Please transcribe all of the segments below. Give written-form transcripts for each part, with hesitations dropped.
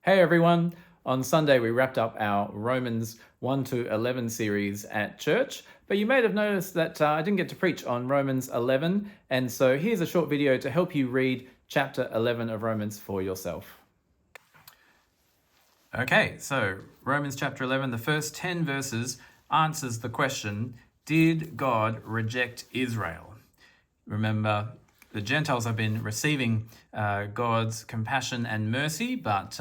Hey everyone! On Sunday, we wrapped up our Romans 1 to 11 series at church, but you may have noticed that I didn't get to preach on Romans 11, and so here's a short video to help you read chapter 11 of Romans for yourself. Okay, so Romans chapter 11, the first 10 verses answers the question, did God reject Israel? Remember, the Gentiles have been receiving God's compassion and mercy, but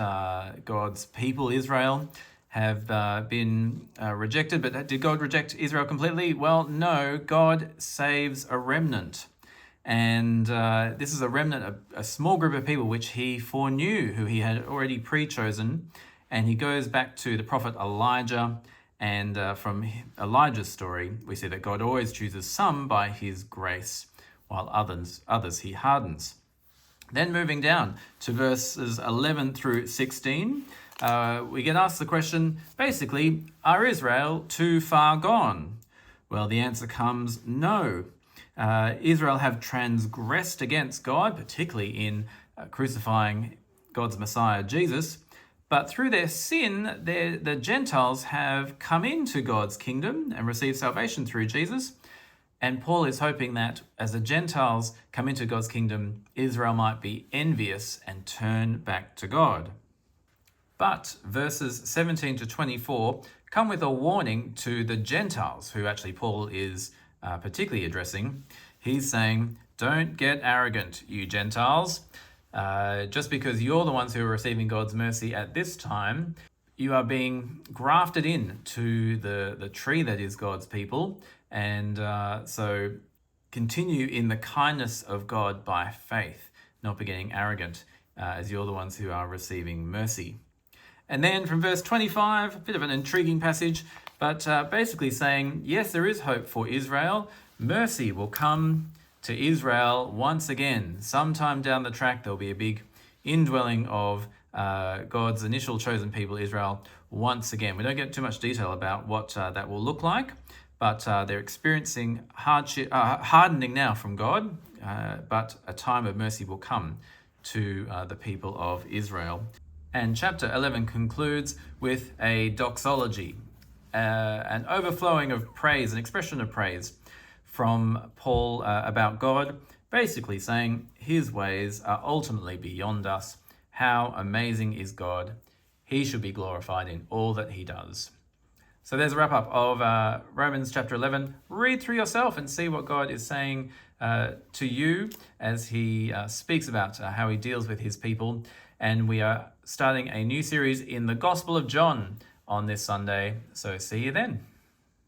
God's people, Israel, have been rejected. But did God reject Israel completely? Well, no, God saves a remnant. And this is a remnant, a small group of people which he foreknew, who he had already pre-chosen. And he goes back to the prophet Elijah. And from Elijah's story, we see that God always chooses some by his grace, while others he hardens. Then moving down to verses 11 through 16, we get asked the question, basically, are Israel too far gone? Well, the answer comes no. Israel have transgressed against God, particularly in crucifying God's Messiah, Jesus. But through their sin, the Gentiles have come into God's kingdom and received salvation through Jesus. And Paul is hoping that as the Gentiles come into God's kingdom, Israel might be envious and turn back to God. But verses 17 to 24 come with a warning to the Gentiles, who actually Paul is particularly addressing. He's saying, don't get arrogant, you Gentiles. Just because you're the ones who are receiving God's mercy at this time, you are being grafted in to the tree that is God's people. And so continue in the kindness of God by faith, not be getting arrogant, as you're the ones who are receiving mercy. And then from verse 25, a bit of an intriguing passage, but basically saying, yes, there is hope for Israel. Mercy will come to Israel once again. Sometime down the track, there'll be a big indwelling of God's initial chosen people, Israel, once again. We don't get too much detail about what that will look like, but they're experiencing hardening now from God, but a time of mercy will come to the people of Israel. And chapter 11 concludes with a doxology, an overflowing of praise, an expression of praise from Paul about God, basically saying his ways are ultimately beyond us. How amazing is God? He should be glorified in all that he does. So there's a wrap up of Romans chapter 11. Read through yourself and see what God is saying to you as he speaks about how he deals with his people. And we are starting a new series in the Gospel of John on this Sunday. So see you then.